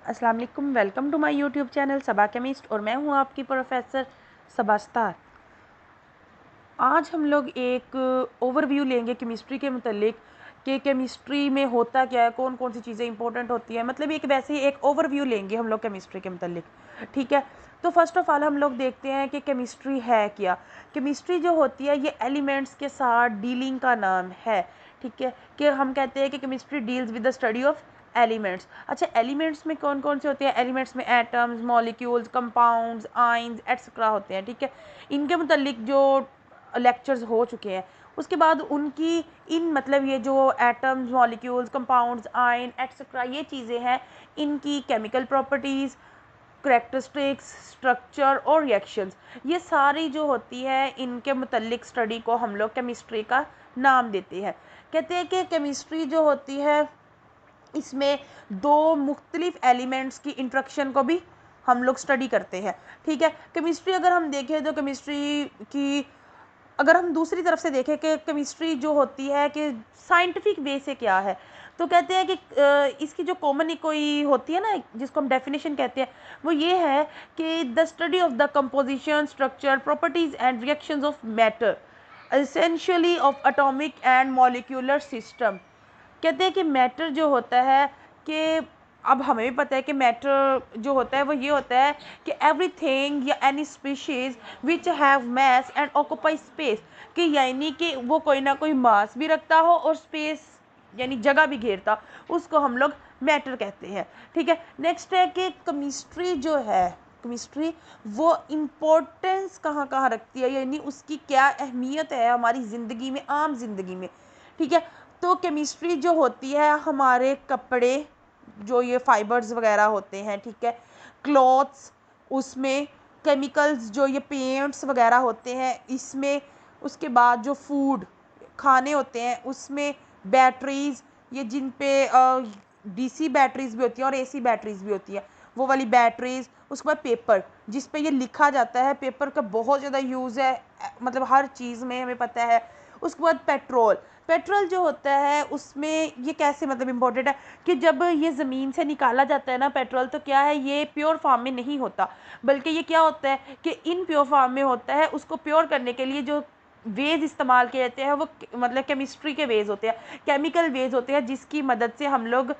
अस्सलाम वालेकुम, welcome to my YouTube channel Saba chemist और मैं हूं आपकी प्रोफेसर सबा। आज हम लोग एक ओवरव्यू लेंगे केमिस्ट्री के मतलब कि केमिस्ट्री में होता क्या है, कौन कौन सी चीज़ें इंपॉर्टेंट होती हैं, मतलब एक वैसे ही एक ओवरव्यू लेंगे हम लोग केमिस्ट्री के मतलब। ठीक है, तो फर्स्ट ऑफ ऑल हम लोग देखते हैं कि केमिस्ट्री है क्या। केमिस्ट्री जो होती है ये एलिमेंट्स के साथ डीलिंग का नाम है। ठीक है, कि हम कहते हैं कि chemistry deals with the study of elements. अच्छा, एलिमेंट्स में कौन कौन से होते हैं? एलिमेंट्स में atoms, molecules, compounds, ions etcetera होते हैं। ठीक है, इनके मुतालिक जो लेक्चर्स हो चुके हैं, उसके बाद उनकी इन मतलब ये जो atoms, molecules, compounds, ion etcetera ये चीज़ें हैं, इनकी केमिकल प्रॉपर्टीज़, करैक्टरिस्टिक्स, स्ट्रक्चर और रिएक्शंस, ये सारी जो होती है इनके मुतल्लिक स्टडी को हम लोग केमिस्ट्री का नाम देते हैं। कहते हैं कि केमिस्ट्री जो होती है इसमें दो मुख्तलिफ एलिमेंट्स की इंट्रैक्शन को भी हम लोग स्टडी करते हैं। ठीक है, केमिस्ट्री अगर हम देखें तो केमिस्ट्री की अगर हम दूसरी तरफ से देखें कि केमिस्ट्री जो होती है कि साइंटिफिक वे से क्या है, तो कहते हैं कि इसकी जो कॉमन कोई होती है ना, जिसको हम डेफिनेशन कहते हैं, वो ये है कि the study of the composition, structure, properties and reactions of matter, essentially of atomic and molecular system. कहते हैं कि मैटर जो होता है कि अब हमें भी पता है कि मैटर जो होता है वो ये होता है कि एवरीथिंग या any species which have mass and occupy space, कि यानी कि वो कोई ना कोई मास भी रखता हो और स्पेस यानी जगह भी घेरता, उसको हम लोग मैटर कहते हैं। ठीक है, नेक्स्ट है कि केमिस्ट्री जो है, केमिस्ट्री वो इम्पोर्टेंस कहाँ कहाँ रखती है, यानी उसकी क्या अहमियत है हमारी ज़िंदगी में, आम ज़िंदगी में। ठीक है, तो केमिस्ट्री जो होती है हमारे कपड़े, जो ये फाइबर्स वगैरह होते हैं, ठीक है, क्लॉथ्स, उसमें केमिकल्स जो ये पेंट्स वगैरह होते हैं इसमें, उसके बाद जो फूड खाने होते हैं उसमें, बैटरीज, ये जिन पे डीसी बैटरीज भी होती हैं और एसी बैटरीज भी होती हैं, वो वाली बैटरीज। उसके बाद पेपर, जिस पे ये लिखा जाता है, पेपर का बहुत ज़्यादा यूज़ है, मतलब हर चीज़ में हमें पता है। उसके बाद पेट्रोल, पेट्रोल जो होता है उसमें ये कैसे मतलब इम्पोर्टेंट है कि जब ये ज़मीन से निकाला जाता है ना पेट्रोल, तो क्या है, ये प्योर फार्म में नहीं होता, बल्कि ये क्या होता है कि इन प्योर फार्म में होता है। उसको प्योर करने के लिए जो वेज इस्तेमाल किए जाते हैं वो मतलब केमिस्ट्री के वेज होते हैं, केमिकल वेज होते हैं, जिसकी मदद से हम लोग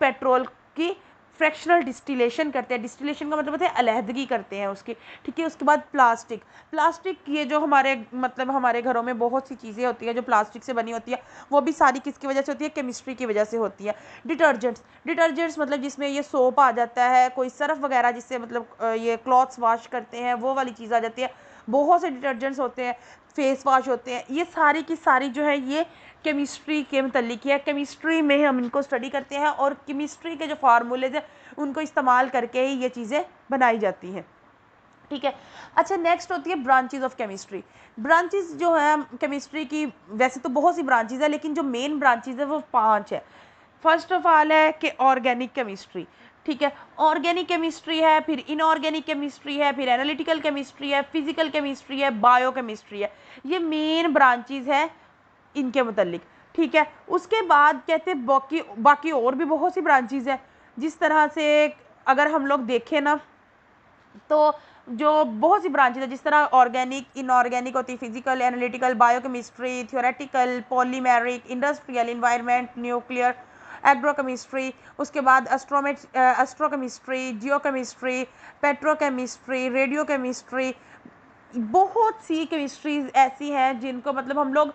पेट्रोल की फ्रैक्शनल डिस्टिलेशन करते हैं। डिस्टिलेशन का मतलब होता है अलहदगी करते हैं उसकी। ठीक है, उसके बाद प्लास्टिक, प्लास्टिक ये जो हमारे मतलब हमारे घरों में बहुत सी चीज़ें होती है जो प्लास्टिक से बनी होती है, वो भी सारी किसकी वजह से होती है? केमिस्ट्री की वजह से होती है। डिटर्जेंट्स, डिटर्जेंट्स मतलब जिसमें ये सोप आ जाता है, कोई सर्फ वगैरह जिससे मतलब ये क्लॉथ्स वॉश करते हैं, वो वाली चीज़ आ जाती है। बहुत से डिटर्जेंट्स होते हैं, फेस वॉश होते हैं, ये सारी की सारी जो है ये केमिस्ट्री के मतलब है। केमिस्ट्री में हम इनको स्टडी करते हैं और केमिस्ट्री के जो फार्मूलेज हैं उनको इस्तेमाल करके ही ये चीज़ें बनाई जाती हैं। ठीक है, अच्छा, नेक्स्ट होती है ब्रांचेज ऑफ केमिस्ट्री। ब्रांचेज जो है केमिस्ट्री की, वैसे तो बहुत सी ब्रांचेज है लेकिन जो मेन ब्रांचेज है वो 5 है। फर्स्ट ऑफ ऑल है कि ऑर्गेनिक केमिस्ट्री। ठीक है, ऑर्गेनिक केमिस्ट्री है, फिर इनऑर्गेनिक केमिस्ट्री है, फिर एनालिटिकल केमिस्ट्री है, फिजिकल केमिस्ट्री है, बायो केमिस्ट्री है। ये मेन ब्रांचेज है इनके मतलब। ठीक है, उसके बाद कहते हैं बाकी बाकी और भी बहुत सी ब्रांचेज है। जिस तरह से अगर हम लोग देखें ना, तो जो बहुत सी ब्रांचेज है, जिस तरह ऑर्गेनिक, इनऑर्गेनिक होती है, physical, analytical, biochemistry, theoretical, polymeric, industrial, environment, nuclear, agrochemistry, उसके बाद एस्ट्रोकेमिस्ट्री, जियोकेमिस्ट्री, पेट्रोकेमिस्ट्री, रेडियोकेमिस्ट्री। बहुत सी केमिस्ट्रीज ऐसी हैं जिनको मतलब हम लोग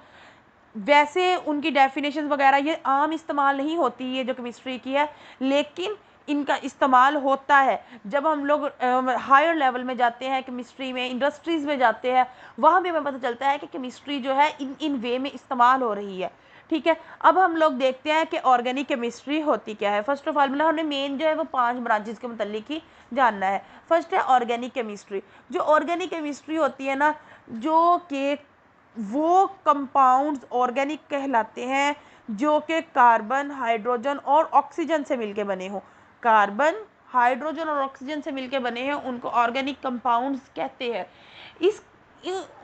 वैसे उनकी डेफिनेशन वगैरह ये आम इस्तेमाल नहीं होती ये जो केमिस्ट्री की है, लेकिन इनका इस्तेमाल होता है जब हम लोग हायर लेवल में जाते हैं, केमिस्ट्री में, इंडस्ट्रीज़ में जाते हैं, वहाँ भी हमें पता चलता है कि केमिस्ट्री जो है इन वे में इस्तेमाल हो रही है। ठीक है, अब हम लोग देखते हैं कि ऑर्गेनिक केमिस्ट्री होती क्या है। फर्स्ट ऑफ ऑल मतलब हमें मेन जो है वो 5 ब्रांचेस के मतलब ही जानना है। फर्स्ट है ऑर्गेनिक केमिस्ट्री। जो ऑर्गेनिक केमिस्ट्री होती है ना, जो कि वो कंपाउंड्स ऑर्गेनिक कहलाते हैं जो कि कार्बन, हाइड्रोजन और ऑक्सीजन से मिलके बने हों। कार्बन, हाइड्रोजन और ऑक्सीजन से मिलके बने हैं, उनको ऑर्गेनिक कंपाउंड्स कहते हैं। इस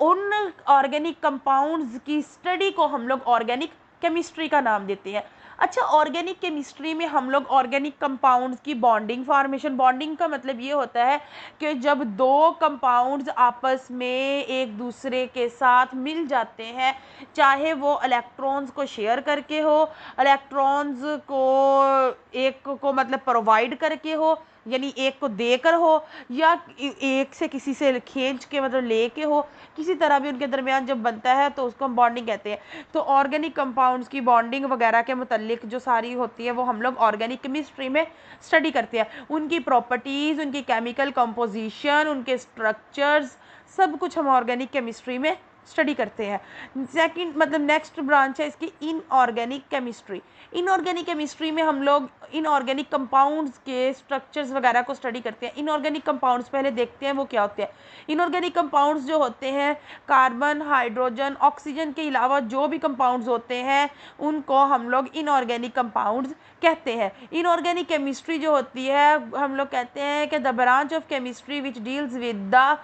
उन ऑर्गेनिक कंपाउंड्स की स्टडी को हम लोग ऑर्गेनिक केमिस्ट्री का नाम देते हैं। अच्छा, ऑर्गेनिक केमिस्ट्री में हम लोग ऑर्गेनिक कंपाउंड्स की बॉन्डिंग फॉर्मेशन, बॉन्डिंग का मतलब ये होता है कि जब दो कंपाउंड्स आपस में एक दूसरे के साथ मिल जाते हैं, चाहे वो इलेक्ट्रॉन्स को शेयर करके हो, इलेक्ट्रॉन्स को एक को मतलब प्रोवाइड करके हो, यानी एक को देकर हो, या एक से किसी से खींच के मतलब लेके हो, किसी तरह भी उनके दरमियान जब बनता है तो उसको हम बॉन्डिंग कहते हैं। तो ऑर्गेनिक कंपाउंड्स की बॉन्डिंग वगैरह के मुतल्लिक जो सारी होती है वो हम लोग ऑर्गेनिक केमिस्ट्री में स्टडी करते हैं। उनकी प्रॉपर्टीज़, उनकी केमिकल कंपोजिशन, उनके स्ट्रक्चर्स, सब कुछ हम ऑर्गेनिक केमिस्ट्री में स्टडी करते हैं। सेकंड मतलब नेक्स्ट ब्रांच है इसकी इनऑर्गेनिक केमिस्ट्री। इनऑर्गेनिक केमिस्ट्री में हम लोग इनऑर्गेनिक कंपाउंड्स के स्ट्रक्चर्स वगैरह को स्टडी करते हैं। इनऑर्गेनिक कंपाउंड्स पहले देखते हैं वो क्या होते हैं। इनऑर्गेनिक कंपाउंड्स जो होते हैं, कार्बन, हाइड्रोजन, ऑक्सीजन के अलावा जो भी कंपाउंड्स होते हैं उनको हम लोग इनऑर्गेनिक कंपाउंड्स कहते हैं। इनऑर्गेनिक केमिस्ट्री जो होती है हम लोग कहते हैं कि the branch of chemistry which deals with the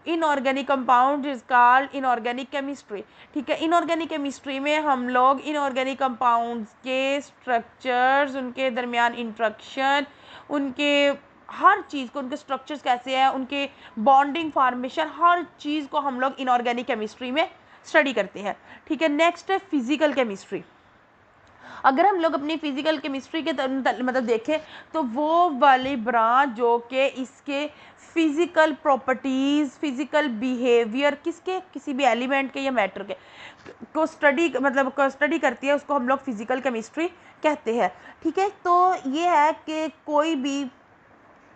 inorganic compound is called inorganic chemistry. ठीक है, इनऑर्गेनिक केमिस्ट्री में हम लोग इनऑर्गेनिक कंपाउंड्स के स्ट्रक्चर्स, उनके दरमियान इंट्रैक्शन, उनके हर चीज़ को, उनके स्ट्रक्चर्स कैसे हैं, उनके बॉन्डिंग फॉर्मेशन, हर चीज़ को हम लोग इनऑर्गेनिक केमिस्ट्री में स्टडी करते हैं। ठीक है, नेक्स्ट है फिजिकल केमिस्ट्री। अगर हम लोग अपनी फिजिकल केमिस्ट्री के मतलब देखें तो वो वाली ब्रांच जो कि इसके फिजिकल प्रॉपर्टीज़, फिजिकल बिहेवियर किसके, किसी भी एलिमेंट के या मैटर के को स्टडी मतलब को स्टडी करती है, उसको हम लोग फिजिकल केमिस्ट्री कहते हैं। ठीक है, तो ये है कि कोई भी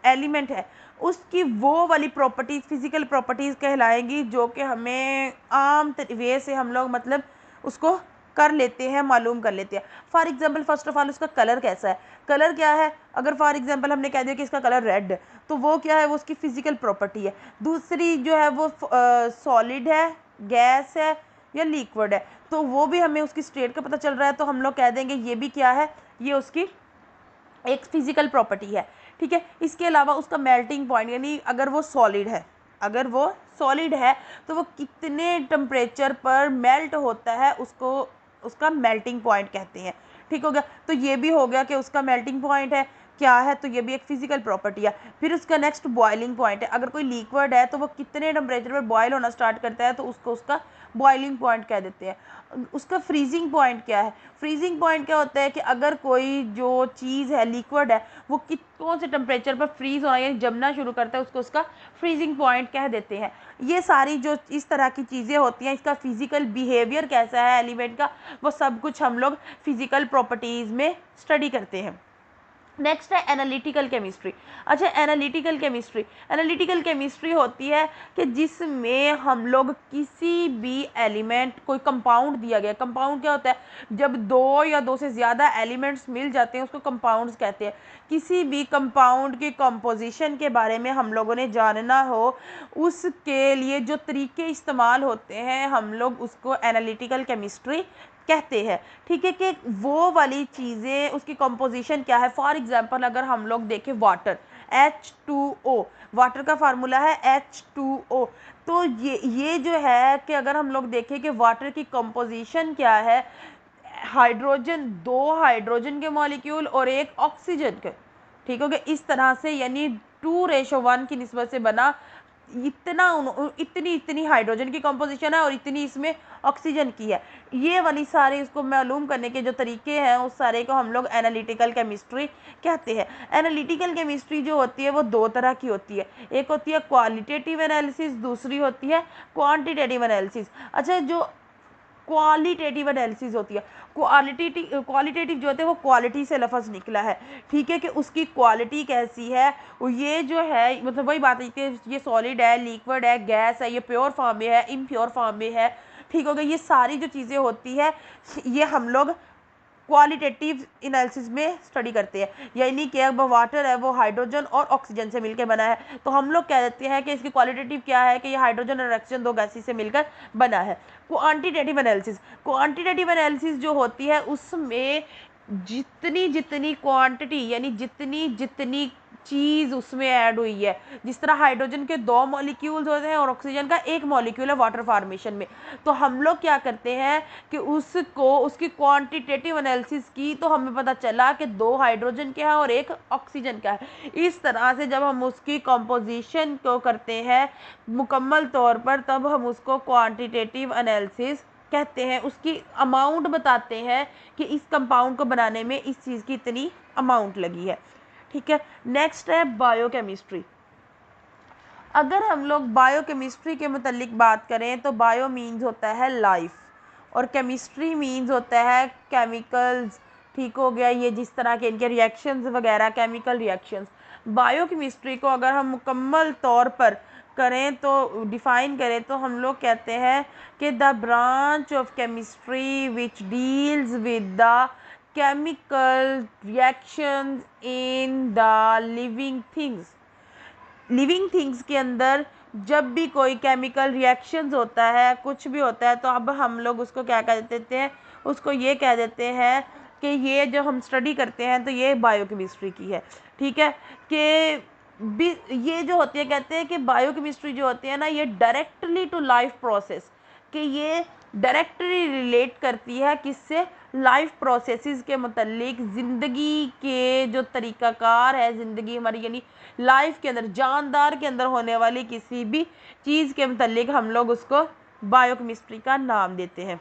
एलिमेंट है उसकी वो वाली प्रॉपर्टीज़, फिजिकल प्रॉपर्टीज़ कहलाएंगी जो कि हमें आम वे से हम लोग मतलब उसको कर लेते हैं, मालूम कर लेते हैं। For example first of all उसका कलर कैसा है, कलर क्या है, अगर फॉर एग्जांपल हमने कह दिया कि इसका कलर रेड है तो वो क्या है, वो उसकी फिजिकल प्रॉपर्टी है। दूसरी जो है वो सॉलिड है, गैस है या लिक्विड है, तो वो भी हमें उसकी स्टेट का पता चल रहा है, तो हम लोग कह देंगे ये भी क्या है, ये उसकी एक फिजिकल प्रॉपर्टी है। ठीक है, इसके अलावा उसका मेल्टिंग पॉइंट, यानी अगर वो सॉलिड है, अगर वो सॉलिड है तो वो कितने टेम्परेचर पर मेल्ट होता है, उसको उसका मेल्टिंग पॉइंट कहते हैं। ठीक हो गया, तो ये भी हो गया कि उसका मेल्टिंग पॉइंट है क्या है, तो ये भी एक फिजिकल प्रॉपर्टी है। फिर उसका नेक्स्ट बॉइलिंग पॉइंट है, अगर कोई लिक्विड है तो वो कितने टेम्परेचर पर बॉयल होना स्टार्ट करता है तो उसको उसका बॉइलिंग पॉइंट कह देते हैं। उसका फ्रीजिंग पॉइंट क्या है, फ्रीजिंग पॉइंट क्या होता है कि अगर कोई जो चीज़ है, लिक्विड है, वो कौन से टेम्परेचर पर फ्रीज होना यानी जमना शुरू करता है, उसको उसका फ्रीजिंग पॉइंट कह देते हैं। ये सारी जो इस तरह की चीज़ें होती हैं, इसका फिजिकल बिहेवियर कैसा है एलिमेंट का, वो सब कुछ हम लोग फिजिकल प्रॉपर्टीज़ में स्टडी करते हैं। नेक्स्ट है एनालिटिकल केमिस्ट्री। अच्छा, एनालिटिकल केमिस्ट्री, एनालिटिकल केमिस्ट्री होती है कि जिसमें हम लोग किसी भी एलिमेंट, कोई कंपाउंड दिया गया, कंपाउंड क्या होता है, जब दो या दो से ज़्यादा एलिमेंट्स मिल जाते हैं उसको कंपाउंड्स कहते हैं। किसी भी कंपाउंड की कंपोजिशन के बारे में हम लोगों ने जानना हो, उसके लिए जो तरीके इस्तेमाल होते हैं हम लोग उसको एनालिटिकल केमिस्ट्री कहते हैं। ठीक है, कि वो वाली चीज़ें उसकी कंपोजिशन क्या है। फॉर एग्जांपल अगर हम लोग देखें वाटर, H2O, वाटर का फार्मूला है H2O, तो ये जो है कि अगर हम लोग देखें कि वाटर की कंपोजिशन क्या है, हाइड्रोजन, दो हाइड्रोजन के मॉलिक्यूल और एक ऑक्सीजन के, ठीक हो गया, इस तरह से यानी 2:1 की निस्बत से बना, इतनी इतनी हाइड्रोजन की कंपोजिशन है और इतनी इसमें ऑक्सीजन की है। ये वाली सारे इसको मालूम करने के जो तरीके हैं उस सारे को हम लोग एनालिटिकल केमिस्ट्री कहते हैं। एनालिटिकल केमिस्ट्री जो होती है वो दो तरह की होती है, एक होती है क्वालिटेटिव एनालिसिस, दूसरी होती है क्वांटिटेटिव एनालिसिस। अच्छा, जो क्वालिटेटिव एनालिसिस होती है, क्वालिटेटिव जो होते हैं वो क्वालिटी से लफ्ज़ निकला है। ठीक है, कि उसकी क्वालिटी कैसी है, ये जो है मतलब वही बात है कि ये सॉलिड है, लिक्विड है, गैस है, ये प्योर फॉर्म में है, इम्प्योर फॉर्म में है। ठीक हो गया, ये सारी जो चीज़ें होती है ये हम लोग क्वालिटेटिव एनालिसिस में स्टडी करते हैं। यानी कि अब वाटर है वो हाइड्रोजन और ऑक्सीजन से मिलकर बना है, तो हम लोग कह देते हैं कि इसकी क्वालिटेटिव क्या है कि ये हाइड्रोजन और ऑक्सीजन दो गैसेस से मिलकर बना है। क्वांटिटेटिव एनालिसिस, क्वांटिटेटिव एनालिसिस जो होती है उसमें जितनी जितनी क्वांटिटी यानी जितनी जितनी चीज़ उसमें ऐड हुई है। जिस तरह हाइड्रोजन के 2 मॉलिक्यूल्स होते हैं और ऑक्सीजन का 1 मॉलिक्यूल है वाटर फॉर्मेशन में। तो हम लोग क्या करते हैं कि उसकी क्वांटिटेटिव एनालिसिस की, तो हमें पता चला कि 2 हाइड्रोजन के हैं और 1 ऑक्सीजन का है। इस तरह से जब हम उसकी कंपोजिशन को करते हैं मुकम्मल तौर पर, तब हम उसको क्वांटिटेटिव एनालिसिस कहते हैं। उसकी अमाउंट बताते हैं कि इस कंपाउंड को बनाने में इस चीज़ की इतनी अमाउंट लगी है। ठीक है, नेक्स्ट है बायोकेमिस्ट्री। अगर हम लोग बायोकेमिस्ट्री के मुतालिक बात करें तो बायो मीन्स होता है लाइफ और केमिस्ट्री मीन्स होता है केमिकल्स। ठीक हो गया, ये जिस तरह के इनके रिएक्शंस वगैरह, केमिकल रिएक्शंस। बायोकेमिस्ट्री को अगर हम मुकम्मल तौर पर करें तो डिफ़ाइन करें तो हम लोग कहते हैं कि the branch of chemistry which deals with the chemical reactions in the living things। Living things के अंदर जब भी कोई केमिकल रिएक्शंस होता है, कुछ भी होता है, तो अब हम लोग उसको क्या कह देते हैं, उसको ये कह देते हैं कि ये जो हम स्टडी करते हैं तो ये बायोकेमिस्ट्री की है। ठीक है, कि भी ये जो होती है, कहते हैं कि बायोकेमिस्ट्री जो होती है ना, ये डायरेक्टली टू लाइफ प्रोसेस, कि ये डायरेक्टली रिलेट करती है किससे, लाइफ प्रोसेसेस के मतलब, ज़िंदगी के जो तरीक़ाकार है, ज़िंदगी हमारी यानी लाइफ के अंदर, जानदार के अंदर होने वाली किसी भी चीज़ के मतलब हम लोग उसको बायोकेमिस्ट्री का नाम देते हैं।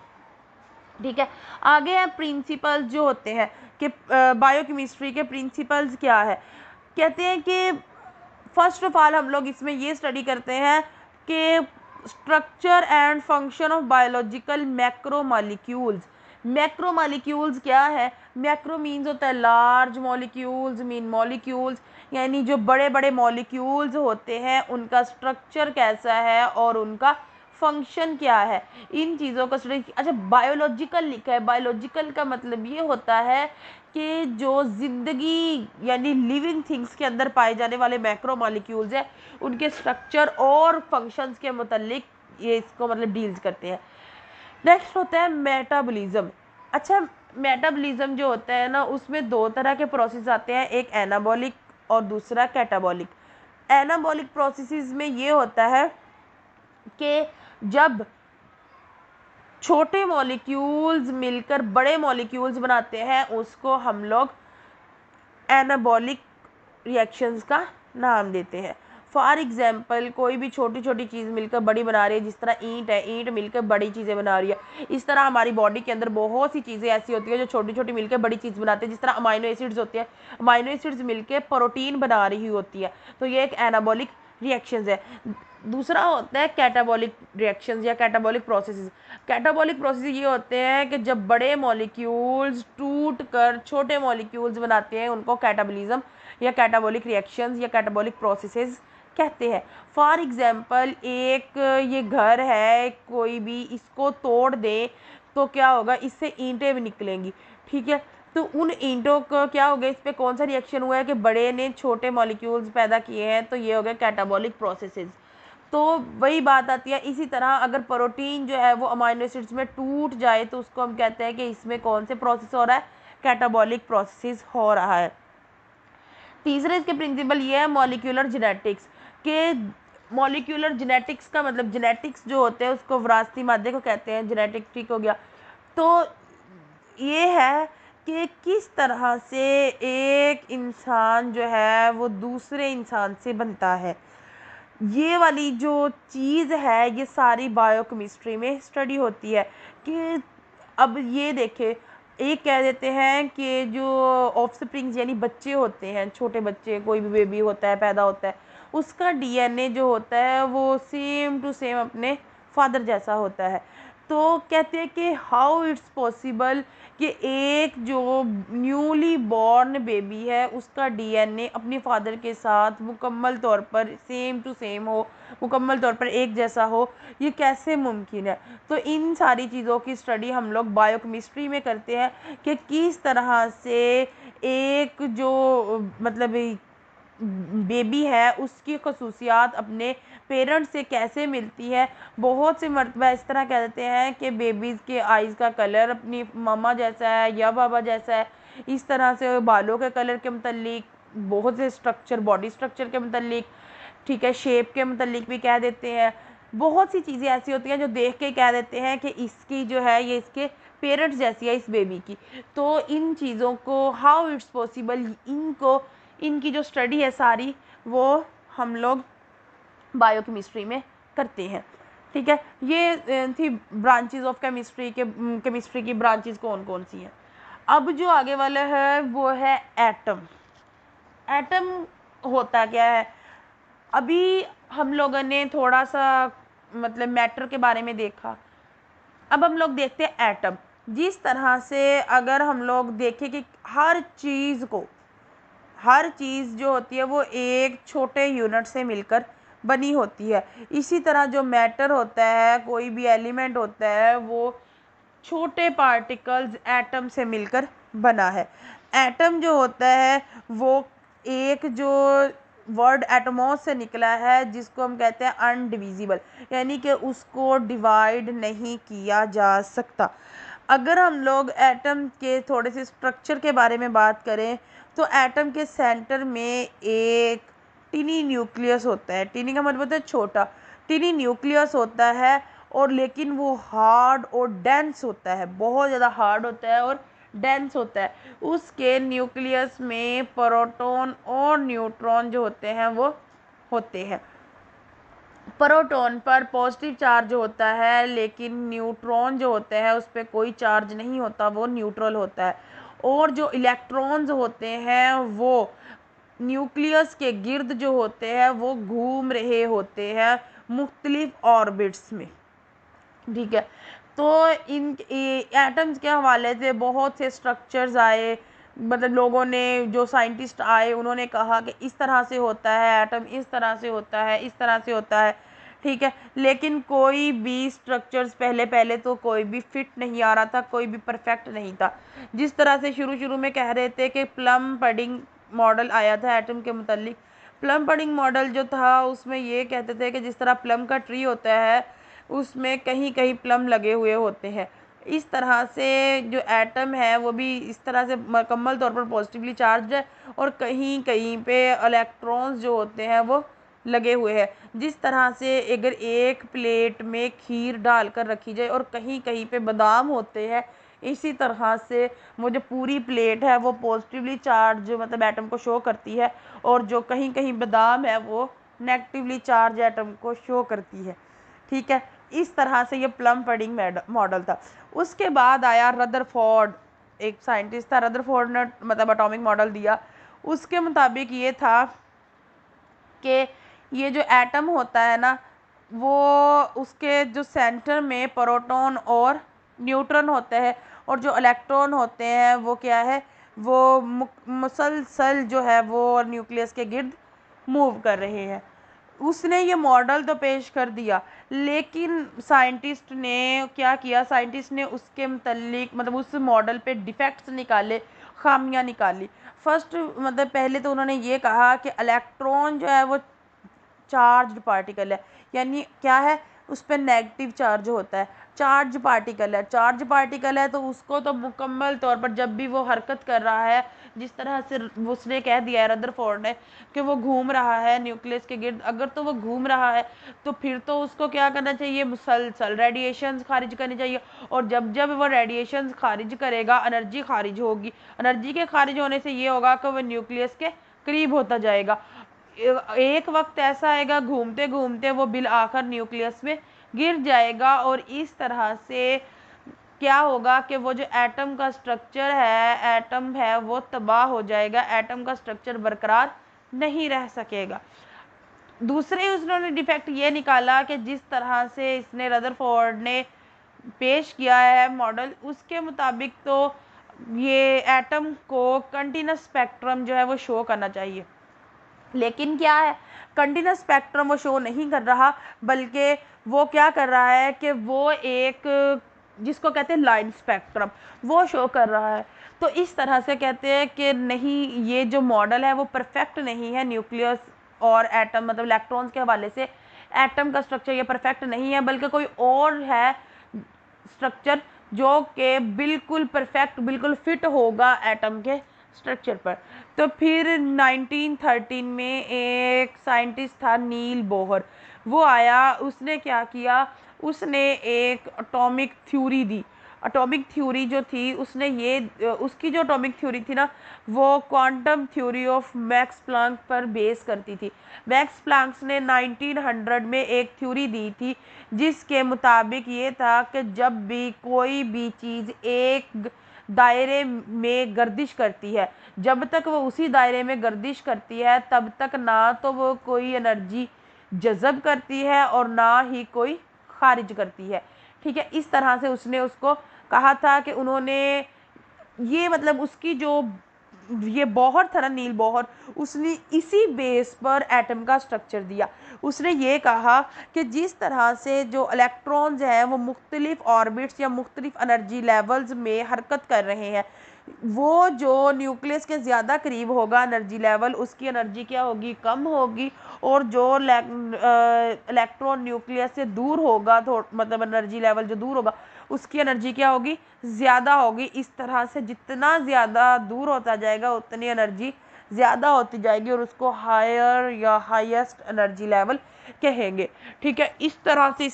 ठीक है, आगे है प्रिंसिपल्स जो होते हैं कि बायोकेमिस्ट्री के प्रिंसिपल्स क्या है। कहते हैं कि फर्स्ट ऑफ ऑल हम लोग इसमें ये स्टडी करते हैं कि structure and function of biological macromolecules. Macromolecules क्या है, मैक्रो मीन्स होता है लार्ज, मॉलिक्यूल्स मीन मॉलिक्यूल्स, यानी जो बड़े बड़े मॉलिक्यूल्स होते हैं उनका स्ट्रक्चर कैसा है और उनका फंक्शन क्या है, इन चीज़ों का स्टडी। अच्छा, बायोलॉजिकल लिखा है, बायोलॉजिकल का मतलब ये होता है कि जो ज़िंदगी यानी लिविंग थिंग्स के अंदर पाए जाने वाले मैक्रो मॉलिक्यूल्स हैं, उनके स्ट्रक्चर और फंक्शंस के मुतालिक ये इसको मतलब डील्स करते हैं। नेक्स्ट होता है मेटाबॉलिज्म। अच्छा, मेटाबॉलिज्म जो होता है ना, उसमें 2 तरह के प्रोसेस आते हैं, एक एनाबॉलिक और दूसरा कैटाबॉलिक। एनाबॉलिक प्रोसेसेस में ये होता है कि जब छोटे मॉलिक्यूल्स मिलकर बड़े मॉलिक्यूल्स बनाते हैं, उसको हम लोग एनाबॉलिक रिएक्शंस का नाम देते हैं। फॉर एग्जाम्पल, कोई भी छोटी छोटी चीज़ मिलकर बड़ी बना रही है, जिस तरह ईंट है, ईंट मिलकर बड़ी चीज़ें बना रही है। इस तरह हमारी बॉडी के अंदर बहुत सी चीज़ें ऐसी होती है जो छोटी छोटी मिलकर बड़ी चीज़ बनाती है। जिस तरह अमाइनो एसिड्स होते हैं, अमाइनो एसिड्स मिलकर प्रोटीन बना रही होती है, तो ये एक एनाबॉलिक रिएक्शंस है। दूसरा होता है कैटाबॉलिक रिएक्शंस या कैटाबॉलिक प्रोसेसेस। कैटाबॉलिक प्रोसेस ये होते हैं कि जब बड़े मॉलिक्यूल्स टूट कर छोटे मॉलिक्यूल्स बनाते हैं, उनको कैटाबॉलिज्म या कैटाबॉलिक रिएक्शंस या कैटाबॉलिक प्रोसेसेस कहते हैं। फॉर एग्जांपल, एक ये घर है कोई भी, इसको तोड़ दें तो क्या होगा, इससे ईंटें भी निकलेंगी। ठीक है, तो उन ईंटों को क्या हो गया, इस पर कौन सा रिएक्शन हुआ है कि बड़े ने छोटे मॉलिक्यूल्स पैदा किए हैं, तो ये हो गया कैटाबॉलिक प्रोसेसेस। तो वही बात आती है। इसी तरह अगर प्रोटीन जो है वो अमाइनो एसिड्स में टूट जाए तो उसको हम कहते हैं कि इसमें कौन से प्रोसेस हो रहा है, कैटाबॉलिक प्रोसेस हो रहा है। तीसरे इसके प्रिंसिपल ये है मॉलिक्यूलर जेनेटिक्स के। मॉलिक्यूलर जेनेटिक्स का मतलब, जेनेटिक्स जो होते हैं उसको विरासती मादे को कहते हैं, जेनेटिक। ठीक हो गया, तो ये है कि किस तरह से एक इंसान जो है वो दूसरे इंसान से बनता है। ये वाली जो चीज़ है ये सारी बायोकेमिस्ट्री में स्टडी होती है। कि अब ये देखें, एक कह देते हैं कि जो ऑफस्प्रिंग्स यानी बच्चे होते हैं, छोटे बच्चे, कोई भी बेबी होता है, पैदा होता है, उसका डीएनए जो होता है वो सेम टू सेम अपने फादर जैसा होता है। तो कहते हैं कि हाउ इट्स पॉसिबल कि एक जो न्यूली बॉर्न बेबी है उसका डीएनए अपने फादर के साथ मुकम्मल तौर पर सेम टू सेम हो, मुकम्मल तौर पर एक जैसा हो, ये कैसे मुमकिन है। तो इन सारी चीज़ों की स्टडी हम लोग बायोकेमिस्ट्री में करते हैं कि किस तरह से एक जो मतलब बेबी है उसकी खसूसियात अपने पेरेंट्स से कैसे मिलती है। बहुत से मरतबा इस तरह कह देते हैं कि बेबीज़ के आइज़ का कलर अपनी मामा जैसा है या बाबा जैसा है। इस तरह से बालों के कलर के मुतल्लिक बहुत से स्ट्रक्चर, बॉडी स्ट्रक्चर के मतलब, ठीक है, शेप के मतलब भी कह देते हैं। बहुत सी चीज़ें ऐसी होती हैं जो देख के कह देते हैं कि इसकी जो है ये इसके पेरेंट्स जैसी है इस बेबी की। तो इन चीज़ों को हाउ इट्स पॉसिबल, इनको इनकी जो स्टडी है सारी वो हम लोग बायोकेमिस्ट्री में करते हैं। ठीक है, ये थी ब्रांचेस ऑफ केमिस्ट्री के, केमिस्ट्री की ब्रांचेस कौन कौन सी हैं। अब जो आगे वाला है वो है एटम। एटम होता क्या है, अभी हम लोगों ने थोड़ा सा मतलब मैटर के बारे में देखा, अब हम लोग देखते हैं एटम। जिस तरह से अगर हम लोग देखें कि हर चीज़ को, हर चीज़ जो होती है वो एक छोटे यूनिट से मिलकर बनी होती है, इसी तरह जो मैटर होता है, कोई भी एलिमेंट होता है, वो छोटे पार्टिकल्स एटम से मिलकर बना है। एटम जो होता है वो एक जो वर्ड एटमॉस से निकला है जिसको हम कहते हैं अनडिविजिबल, यानी कि उसको डिवाइड नहीं किया जा सकता। अगर हम लोग एटम के थोड़े से स्ट्रक्चर के बारे में बात करें तो एटम के सेंटर में एक टिनी न्यूक्लियस होता है। टिनी का मतलब होता है छोटा, टिनी न्यूक्लियस होता है, और लेकिन वो हार्ड और डेंस होता है, बहुत ज़्यादा हार्ड होता है और डेंस होता है। उसके न्यूक्लियस में प्रोटॉन और न्यूट्रॉन जो होते हैं वो होते हैं। प्रोटॉन पर पॉजिटिव चार्ज होता है, लेकिन न्यूट्रॉन जो होते हैं उस पर कोई चार्ज नहीं होता, वो न्यूट्रल होता है। और जो इलेक्ट्रॉन्स होते हैं वो न्यूक्लियस के गिर्द जो होते हैं वो घूम रहे होते हैं मुख्तलिफ ऑर्बिट्स में। ठीक है, तो इन एटम्स के हवाले से बहुत से स्ट्रक्चर्स आए, मतलब लोगों ने, जो साइंटिस्ट आए उन्होंने कहा कि इस तरह से होता है एटम, इस तरह से होता है, इस तरह से होता है। ठीक है, लेकिन कोई भी स्ट्रक्चर्स पहले पहले तो कोई भी फिट नहीं आ रहा था, कोई भी परफेक्ट नहीं था। जिस तरह से शुरू शुरू में कह रहे थे कि प्लम पडिंग मॉडल आया था एटम के मुतालिक, प्लम पडिंग मॉडल जो था उसमें ये कहते थे कि जिस तरह प्लम का ट्री होता है उसमें कहीं कहीं प्लम लगे हुए होते हैं, इस तरह से जो एटम है वो भी इस तरह से मुकम्मल तौर पर पॉजिटिवली चार्ज है, और कहीं कहीं पे इलेक्ट्रॉन्स जो होते हैं वो लगे हुए हैं। जिस तरह से अगर एक प्लेट में खीर डालकर रखी जाए और कहीं कहीं पे बादाम होते हैं, इसी तरह से वो जो पूरी प्लेट है वो पॉजिटिवली चार्ज मतलब एटम को शो करती है, और जो कहीं कहीं बादाम है वो नेगेटिवली चार्ज एटम को शो करती है। ठीक है, इस तरह से ये प्लम पडिंग मॉडल था। उसके बाद आया रदरफोर्ड, एक साइंटिस्ट था, रदरफोर्ड ने मतलब एटॉमिक मॉडल दिया। उसके मुताबिक ये था कि ये जो एटम होता है ना, वो उसके जो सेंटर में प्रोटॉन और न्यूट्रॉन होते हैं, और जो इलेक्ट्रॉन होते हैं वो क्या है, वो मुसलसल जो है वो न्यूक्लियस के गिर्द मूव कर रहे हैं। उसने ये मॉडल तो पेश कर दिया, लेकिन साइंटिस्ट ने क्या किया, साइंटिस्ट ने उसके मतलब उस मॉडल पे डिफेक्ट्स निकाले, खामियां निकाली। फर्स्ट मतलब पहले तो उन्होंने ये कहा कि इलेक्ट्रॉन जो है वो चार्ज्ड पार्टिकल है, यानी क्या है, उस पर नेगेटिव चार्ज होता है, चार्ज पार्टिकल है। चार्ज पार्टिकल है तो उसको तो मुकम्मल तौर पर जब भी वो हरकत कर रहा है, जिस तरह से उसने कह दिया है रदरफोर्ड ने कि वो घूम रहा है न्यूक्लियस के गिर्द, अगर तो वो घूम रहा है तो फिर तो उसको क्या करना चाहिए, मुसलसल रेडिएशंस खारिज करनी चाहिए, और जब जब वो रेडिएशंस खारिज करेगा एनर्जी खारिज होगी, एनर्जी के खारिज होने से ये होगा कि वो न्यूक्लियस के करीब होता जाएगा। एक वक्त ऐसा आएगा घूमते घूमते वो बिल आखिर न्यूक्लियस में गिर जाएगा, और इस तरह से क्या होगा कि वो जो एटम का स्ट्रक्चर है, एटम है, वो तबाह हो जाएगा, एटम का स्ट्रक्चर बरकरार नहीं रह सकेगा। दूसरे उन्होंने डिफेक्ट ये निकाला कि जिस तरह से इसने रदरफोर्ड ने पेश किया है मॉडल, उसके मुताबिक तो ये एटम को कंटिन्यूस स्पेक्ट्रम जो है वो शो करना चाहिए, लेकिन क्या है, कंटिन्यूस स्पेक्ट्रम वो शो नहीं कर रहा, बल्कि वो क्या कर रहा है कि वो एक जिसको कहते हैं लाइन स्पेक्ट्रम वो शो कर रहा है। तो इस तरह से कहते हैं कि नहीं, ये जो मॉडल है वो परफेक्ट नहीं है, न्यूक्लियस और एटम मतलब इलेक्ट्रॉन्स के हवाले से एटम का स्ट्रक्चर ये परफेक्ट नहीं है, बल्कि कोई और है स्ट्रक्चर जो कि बिल्कुल परफेक्ट, बिल्कुल फिट होगा एटम के स्ट्रक्चर पर। तो फिर 1913 में एक साइंटिस्ट था नील बोहर, वो आया, उसने क्या किया, उसने एक एटॉमिक थ्योरी दी। एटॉमिक थ्योरी जो थी उसने ये उसकी जो एटॉमिक थ्योरी थी ना, वो quantum theory of Max Planck पर बेस करती थी। मैक्स प्लैंक ने 1900 में एक थ्योरी दी थी जिसके मुताबिक ये था कि जब भी कोई भी चीज़ एक दायरे में गर्दिश करती है, जब तक वो उसी दायरे में गर्दिश करती है तब तक ना तो वो कोई एनर्जी जज़ब करती है और ना ही कोई खारिज करती है। ठीक है, इस तरह से उसने उसको कहा था कि उन्होंने ये मतलब उसकी जो ये बॉहर था ना, नील बॉहर, उसने इसी बेस पर एटम का स्ट्रक्चर दिया। उसने ये कहा कि जिस तरह से जो इलेक्ट्रॉन्स हैं वो मुख्तलिफ ऑर्बिट्स या मुख्तलिफ एनर्जी लेवल्स में हरकत कर रहे हैं, वो जो न्यूक्लियस के ज़्यादा करीब होगा एनर्जी लेवल, उसकी एनर्जी क्या होगी, कम होगी, और जो इलेक्ट्रॉन न्यूक्लियस से दूर होगा, मतलब एनर्जी लेवल जो दूर होगा, उसकी एनर्जी क्या होगी, ज़्यादा होगी। इस तरह से जितना ज़्यादा दूर होता जाएगा उतनी एनर्जी ज़्यादा होती जाएगी और उसको हायर या हाईएस्ट एनर्जी लेवल कहेंगे। ठीक है, इस तरह से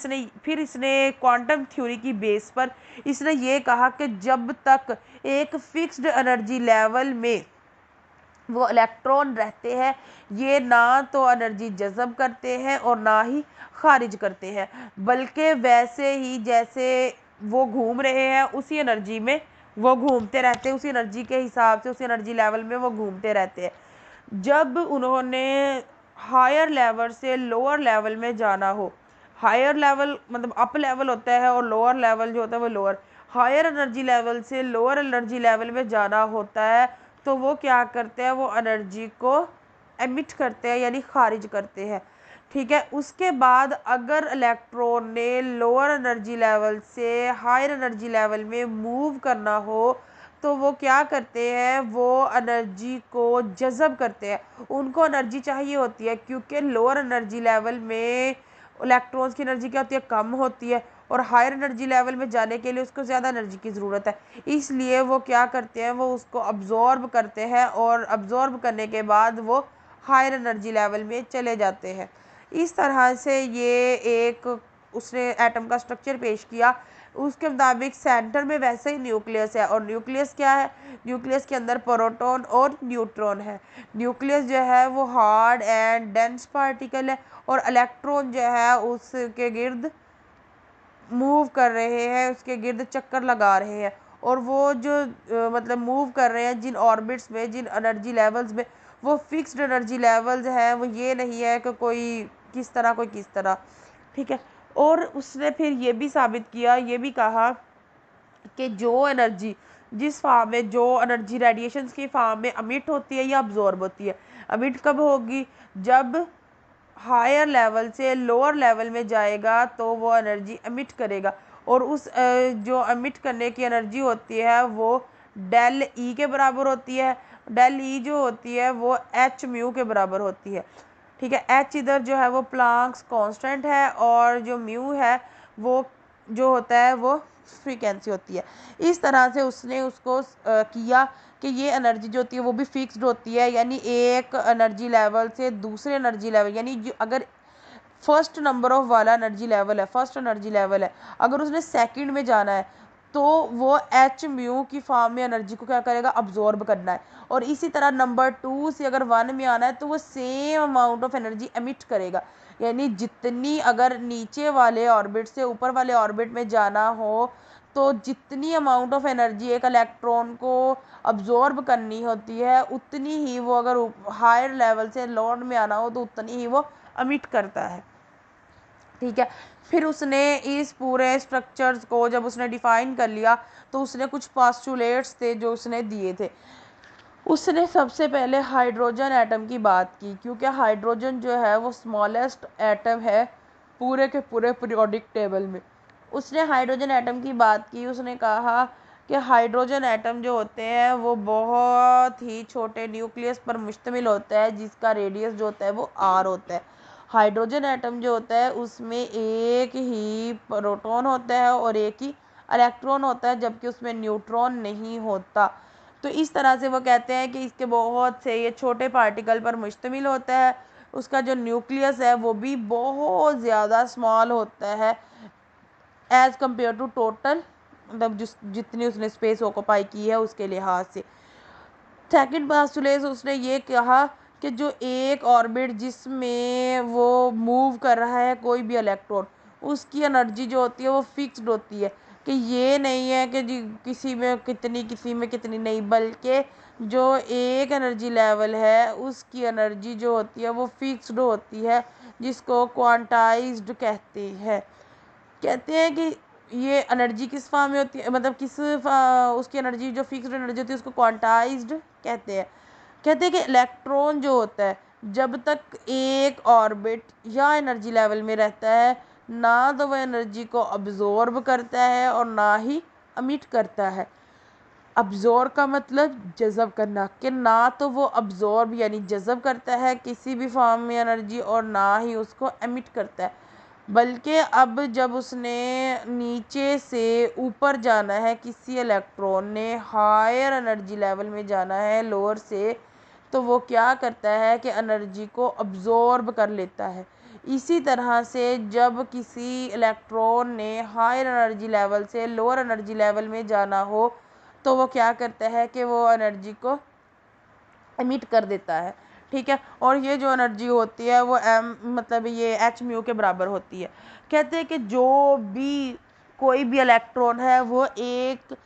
इसने क्वांटम थ्योरी की बेस पर इसने ये कहा कि जब तक एक फिक्स्ड एनर्जी लेवल में वो इलेक्ट्रॉन रहते हैं, ये ना तो एनर्जी जज़ब करते हैं और ना ही खारिज करते हैं, बल्कि वैसे ही जैसे वो घूम रहे हैं उसी एनर्जी में वो घूमते रहते हैं, उसी एनर्जी के हिसाब से उसी एनर्जी लेवल में वो घूमते रहते हैं। जब उन्होंने हायर लेवल से लोअर लेवल में जाना हो, हायर लेवल मतलब अप लेवल होता है और लोअर लेवल जो होता है वो लोअर, हायर एनर्जी लेवल से लोअर एनर्जी लेवल में जाना होता है, तो वो क्या करते हैं, वो एनर्जी को एमिट करते हैं यानी खारिज करते हैं। ठीक है, उसके बाद अगर इलेक्ट्रॉन ने लोअर एनर्जी लेवल से हायर एनर्जी लेवल में मूव करना हो तो वो क्या करते हैं, वो एनर्जी को जज़ब करते हैं। उनको एनर्जी चाहिए होती है क्योंकि लोअर एनर्जी लेवल में इलेक्ट्रॉन्स की एनर्जी क्या होती है, कम होती है, और हायर एनर्जी लेवल में जाने के लिए उसको ज़्यादा एनर्जी की ज़रूरत है। इसलिए वो क्या करते हैं, वो उसको अब्जॉर्ब करते हैं और अब्जॉर्ब करने के बाद वो हायर एनर्जी लेवल में चले जाते हैं। इस तरह से ये एक उसने एटम का स्ट्रक्चर पेश किया। उसके मुताबिक सेंटर में वैसे ही न्यूक्लियस है, और न्यूक्लियस क्या है, न्यूक्लियस के अंदर प्रोटॉन और न्यूट्रॉन है। न्यूक्लियस जो है वो हार्ड एंड डेंस पार्टिकल है, और इलेक्ट्रॉन जो है उसके गिर्द मूव कर रहे हैं, उसके गिर्द चक्कर लगा रहे हैं, और वो जो मतलब मूव कर रहे हैं जिन ऑर्बिट्स में, जिन एनर्जी लेवल्स में, वो फिक्स्ड एनर्जी लेवल्स हैं, वो ये नहीं है कि कोई किस तरह कोई किस तरह। ठीक है, और उसने फिर ये भी साबित किया, ये भी कहा कि जो एनर्जी जिस फॉर्म में, जो एनर्जी रेडिएशंस की फॉर्म में अमिट होती है या अब्जॉर्ब होती है, अमिट कब होगी, जब हायर लेवल से लोअर लेवल में जाएगा तो वो एनर्जी एमिट करेगा, और उस जो एमिट करने की एनर्जी होती है वो डेल ई के बराबर होती है। डेल ई जो होती है वो एच म्यू के बराबर होती है। ठीक है, एच इधर जो है वो प्लांक्स कांस्टेंट है, और जो म्यू है वो जो होता है वो फ्रीक्वेंसी होती है। इस तरह से उसने उसको किया कि ये एनर्जी जो होती है वो भी फिक्स्ड होती है, यानी एक एनर्जी लेवल से दूसरे एनर्जी लेवल, यानी जो अगर फर्स्ट नंबर ऑफ वाला एनर्जी लेवल है, फर्स्ट एनर्जी लेवल है, अगर उसने सेकंड में जाना है तो वो एच म्यू की फॉर्म में एनर्जी को क्या करेगा, अब्जॉर्ब करना है। और इसी तरह नंबर 2 से अगर 1 में आना है तो वो same amount of energy emit करेगा, यानी जितनी अगर नीचे वाले ऑर्बिट से ऊपर वाले ऑर्बिट में जाना हो तो जितनी अमाउंट ऑफ एनर्जी एक इलेक्ट्रॉन को अब्जॉर्ब करनी होती है, उतनी ही वो अगर हायर लेवल से लोअर में आना हो तो उतनी ही वो एमिट करता है। ठीक है, फिर उसने इस पूरे स्ट्रक्चर्स को जब उसने डिफाइन कर लिया तो उसने कुछ पास्टुलेट्स थे जो उसने दिए थे। उसने सबसे पहले हाइड्रोजन एटम की बात की, क्योंकि हाइड्रोजन जो है वो स्मॉलेस्ट एटम है पूरे के पूरे पीरियोडिक टेबल में। उसने हाइड्रोजन एटम की बात की, उसने कहा कि हाइड्रोजन एटम जो होते हैं वो बहुत ही छोटे न्यूक्लियस पर मुश्तमिल होता है जिसका रेडियस जो होता है वो आर होता है। हाइड्रोजन एटम जो होता है उसमें एक ही प्रोटॉन होता है और एक ही इलेक्ट्रॉन होता है, जबकि उसमें न्यूट्रॉन नहीं होता। तो इस तरह से वो कहते हैं कि इसके बहुत से ये छोटे पार्टिकल पर मुश्तमिल होता है। उसका जो न्यूक्लियस है वो भी बहुत ज़्यादा स्मॉल होता है एज़ कम्पेयर टू टोटल, मतलब जितनी उसने स्पेस ऑक्यूपाई की है उसके लिहाज से। सेकंड पास्टुलेट उसने ये कहा कि जो एक ऑर्बिट जिसमें वो मूव कर रहा है कोई भी इलेक्ट्रॉन, उसकी एनर्जी जो होती है वो फिक्स्ड होती है, कि ये नहीं है कि जी किसी में कितनी नहीं, बल्कि जो एक एनर्जी लेवल है उसकी एनर्जी जो होती है वो फिक्स्ड होती है, जिसको क्वांटाइज्ड कहते हैं। कहते हैं कि ये एनर्जी किस फॉर्म में होती है, मतलब उसकी एनर्जी जो फिक्स्ड एनर्जी होती है उसको क्वांटाइज्ड कहते हैं। कहते हैं कि इलेक्ट्रॉन जो होता है जब तक एक ऑर्बिट या एनर्जी लेवल में रहता है, ना तो वह एनर्जी को अब्जॉर्ब करता है और ना ही अमिट करता है। अब्जॉर्ब का मतलब जज़ब करना, कि ना तो वो अब्जॉर्ब यानी जज़ब करता है किसी भी फॉर्म में एनर्जी और ना ही उसको एमिट करता है, बल्कि अब जब उसने नीचे से ऊपर जाना है, किसी इलेक्ट्रॉन ने हायर एनर्जी लेवल में जाना है लोअर से, तो वो क्या करता है कि एनर्जी को अब्जॉर्ब कर लेता है। इसी तरह से जब किसी इलेक्ट्रॉन ने हायर एनर्जी लेवल से लोअर एनर्जी लेवल में जाना हो, तो वो क्या करता है कि वो एनर्जी को एमिट कर देता है। ठीक है, और ये जो एनर्जी होती है वो मतलब ये एच म्यू के बराबर होती है। कहते हैं कि जो भी कोई भी इलेक्ट्रॉन है वो एक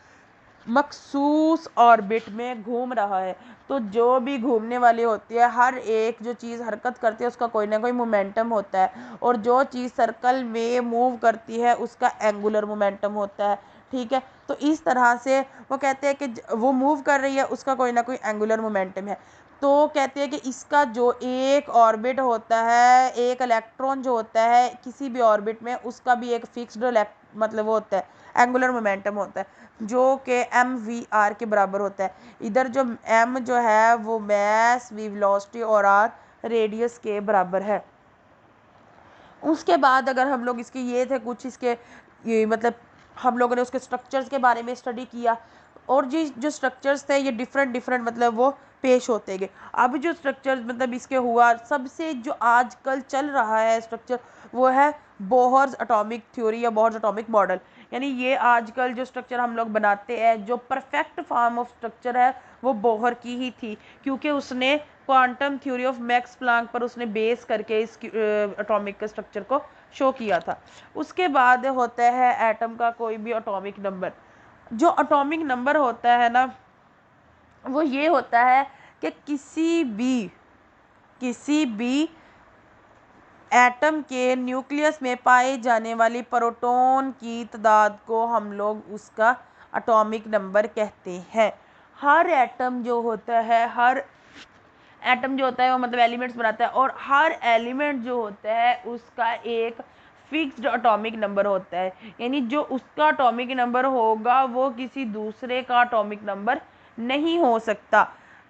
मखसूस ऑर्बिट में घूम रहा है, तो जो भी घूमने वाली होती है, हर एक जो चीज़ हरकत करती है उसका कोई ना कोई मोमेंटम होता है, और जो चीज़ सर्कल में मूव करती है उसका एंगुलर मोमेंटम होता है। ठीक है, तो इस तरह से वो कहते हैं कि वो मूव कर रही है उसका कोई ना कोई एंगुलर मोमेंटम है। तो कहते हैं कि इसका जो एक ऑर्बिट होता है, एक इलेक्ट्रॉन जो होता है किसी भी ऑर्बिट में, उसका भी एक फिक्स्ड मतलब वो होता है एंगुलर मोमेंटम होता है, जो कि mvr के बराबर होता है। इधर जो m जो है वो मास, v वेलोसिटी और r रेडियस के बराबर है। उसके बाद अगर हम लोग इसके ये थे कुछ इसके ये मतलब हम लोगों ने उसके स्ट्रक्चर्स के बारे में स्टडी किया, और जो स्ट्रक्चर्स थे ये डिफरेंट मतलब वो पेश होते गए। अब जो स्ट्रक्चर्स मतलब इसके हुआ, सबसे जो आजकल चल रहा है स्ट्रक्चर वो है बोहर्स एटॉमिक थ्योरी या बोहर्स एटॉमिक मॉडल। यानी ये आजकल जो स्ट्रक्चर हम लोग बनाते हैं, जो परफेक्ट फॉर्म ऑफ स्ट्रक्चर है वो बोहर की ही थी, क्योंकि उसने quantum theory of max Planck पर उसने बेस करके इस एटॉमिक के स्ट्रक्चर को शो किया था। उसके बाद होता है एटम का कोई भी एटॉमिक नंबर। जो एटॉमिक नंबर होता है ना, वो ये होता है कि किसी भी एटम के न्यूक्लियस में पाए जाने वाली प्रोटॉन की तादाद को हम लोग उसका एटॉमिक नंबर कहते हैं। हर एटम जो होता है वो मतलब एलिमेंट्स बनाता है, और हर एलिमेंट जो होता है उसका एक फिक्स्ड एटॉमिक नंबर होता है, यानी जो उसका एटॉमिक नंबर होगा वो किसी दूसरे का एटॉमिक नंबर नहीं हो सकता।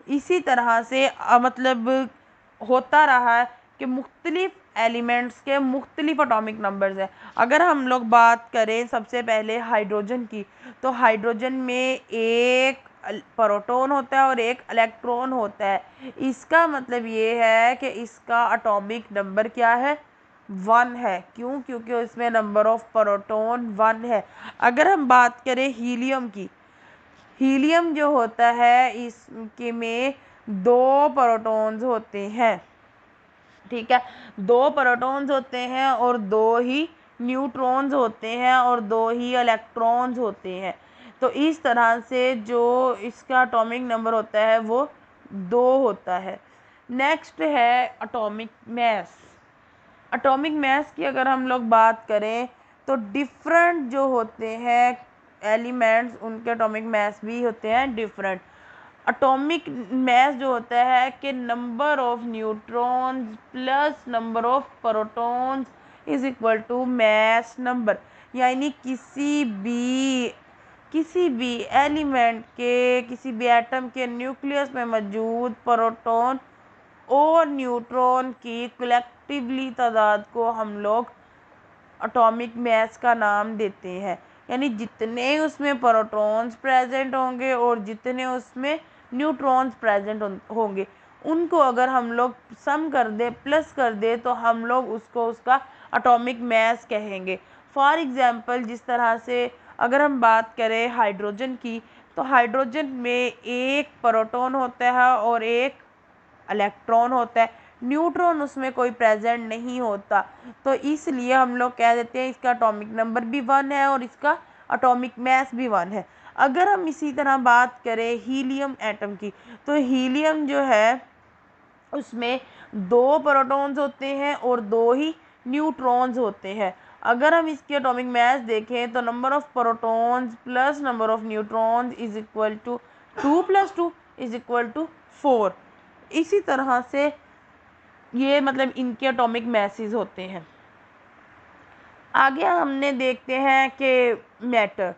इसी तरह से मतलब होता रहा है कि मुख्तलिफ एलिमेंट्स के मुख्तलिफ एटॉमिक नंबर्स हैं। अगर हम लोग बात करें सबसे पहले हाइड्रोजन की, तो हाइड्रोजन में एक प्रोटॉन होता है और एक इलेक्ट्रॉन होता है। इसका मतलब ये है कि इसका एटॉमिक नंबर क्या है, 1 है। क्यों? क्योंकि इसमें नंबर ऑफ प्रोटॉन 1 है। अगर हम बात करें हीलियम की, हीलियम जो होता है इसके में 2 प्रोटॉन्स होते हैं। ठीक है, 2 प्रोटॉन्स होते हैं और 2 ही न्यूट्रॉन्स होते हैं और 2 ही इलेक्ट्रॉन्स होते हैं। तो इस तरह से जो इसका एटॉमिक नंबर होता है वो 2 होता है। नेक्स्ट है एटॉमिक मास। एटॉमिक मास की अगर हम लोग बात करें तो डिफरेंट जो होते हैं एलिमेंट्स, उनके एटॉमिक मास भी होते हैं डिफरेंट। एटॉमिक मास जो होता है कि number of neutrons plus number of protons is equal to mass number, यानी किसी भी एलिमेंट के, किसी भी एटम के न्यूक्लियस में मौजूद प्रोटॉन और न्यूट्रॉन की कलेक्टिवली तादाद को हम लोग एटॉमिक मास का नाम देते हैं। यानी जितने उसमें प्रोटॉन्स प्रेजेंट होंगे और जितने उसमें न्यूट्रॉन्स प्रेजेंट होंगे, उनको अगर हम लोग सम कर दे, प्लस कर दे, तो हम लोग उसको उसका एटॉमिक मास कहेंगे। फॉर एग्जांपल, जिस तरह से अगर हम बात करें हाइड्रोजन की, तो हाइड्रोजन में एक प्रोटॉन होता है और एक इलेक्ट्रॉन होता है, न्यूट्रॉन उसमें कोई प्रेजेंट नहीं होता। तो इसलिए हम लोग कह देते हैं इसका एटॉमिक नंबर भी 1 है और इसका एटॉमिक मास भी 1 है। अगर हम इसी तरह बात करें हीलियम एटम की, तो हीलियम जो है उसमें 2 प्रोटॉन्स होते हैं और 2 ही न्यूट्रॉन्स होते हैं। अगर हम इसके एटॉमिक मास देखें तो number of protons plus number of neutrons is equal to 2 + 2 is equal to 4। इसी तरह से ये मतलब इनके एटॉमिक मैसेज होते हैं। आगे हमने देखते हैं कि मैटर,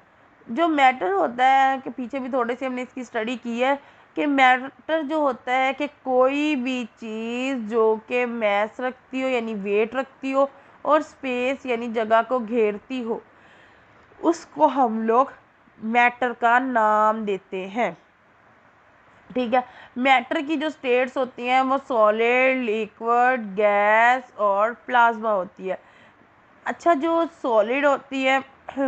जो मैटर होता है कि पीछे भी थोड़े से हमने इसकी स्टडी की है कि मैटर जो होता है कि कोई भी चीज़ जो कि मैस रखती हो यानी वेट रखती हो और स्पेस यानी जगह को घेरती हो, उसको हम लोग मैटर का नाम देते हैं। ठीक है, मैटर की जो स्टेट्स होती हैं वो सॉलिड, लिक्विड, गैस और प्लाज्मा होती है। अच्छा, जो सॉलिड होती है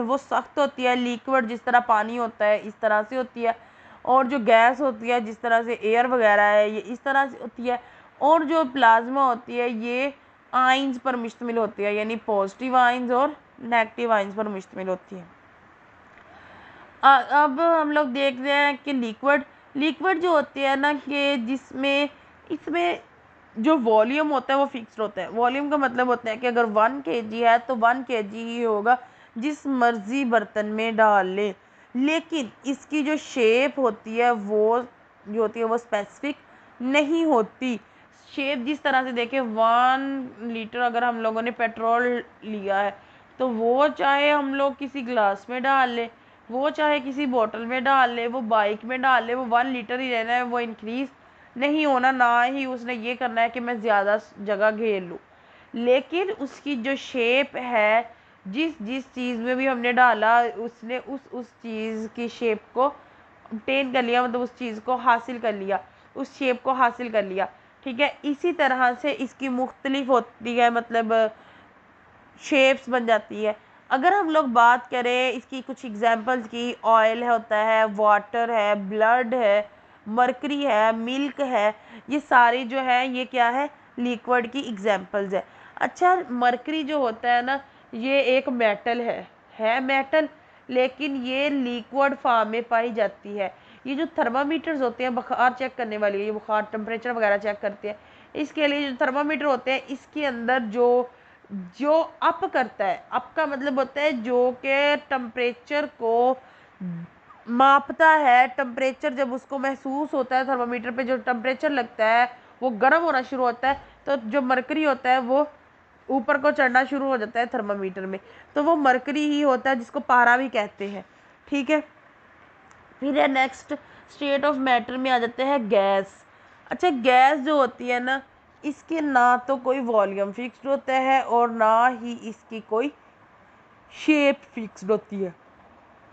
वो सख्त होती है, लिक्विड जिस तरह पानी होता है इस तरह से होती है, और जो गैस होती है जिस तरह से एयर वगैरह है ये इस तरह से होती है, और जो प्लाज्मा होती है ये आइंस पर मुश्तमिल होती है, यानी पॉजिटिव आइंस और नेगेटिव आइंस पर मुश्तमिल होती है। अब हम लोग देख रहे हैं कि लिक्विड जो होती है ना, कि जिसमें इसमें जो वॉल्यूम होता है वो फिक्स्ड होता है। वॉल्यूम का मतलब होता है कि अगर 1 kg है तो 1 kg ही होगा, जिस मर्जी बर्तन में डाल ले। लेकिन इसकी जो शेप होती है वो जो होती है वो स्पेसिफिक नहीं होती। शेप जिस तरह से देखें, 1 लीटर अगर हम लोगों ने पेट्रोल लिया है तो वो चाहे हम लोग किसी ग्लास में डाल ले, वो चाहे किसी बोतल में डाल ले, वो बाइक में डाल ले, वो 1 लीटर ही रहना है, वो इंक्रीज नहीं होना, ना ही उसने ये करना है कि मैं ज़्यादा जगह घेर लूँ। लेकिन उसकी जो शेप है, जिस जिस चीज़ में भी हमने डाला उसने उस चीज़ की शेप को obtain कर लिया, मतलब उस चीज़ को हासिल कर लिया, उस शेप को हासिल कर लिया। ठीक है, इसी तरह से इसकी मुख्तलिफ होती है, मतलब शेप्स बन जाती है। अगर हम लोग बात करें इसकी कुछ एग्जांपल्स की, ऑयल होता है, वाटर है, ब्लड है, मरकरी है, मिल्क है, ये सारी जो है ये क्या है, लिक्विड की एग्जांपल्स है। अच्छा, मरकरी जो होता है ना, ये एक मेटल है मेटल, लेकिन ये लिक्विड फॉर्म में पाई जाती है। ये जो थर्मामीटर्स होते हैं बुखार चेक करने वाली, ये बुखार टेम्परेचर वगैरह चेक करते हैं, इसके लिए जो थर्मामीटर होते हैं इसके अंदर जो जो अप करता है, अप का मतलब होता है जो कि टेम्परेचर को मापता है। टेम्परेचर जब उसको महसूस होता है, थर्मामीटर पे जो टेम्परेचर लगता है वो गर्म होना शुरू होता है, तो जो मरकरी होता है वो ऊपर को चढ़ना शुरू हो जाता है थर्मामीटर में, तो वो मरकरी ही होता है जिसको पारा भी कहते हैं। ठीक है, फिर है नेक्स्ट स्टेट ऑफ मैटर में आ जाते हैं गैस। अच्छा, गैस जो होती है ना, इसके ना तो कोई वॉल्यूम फिक्स्ड होता है और ना ही इसकी कोई शेप फिक्स्ड होती है।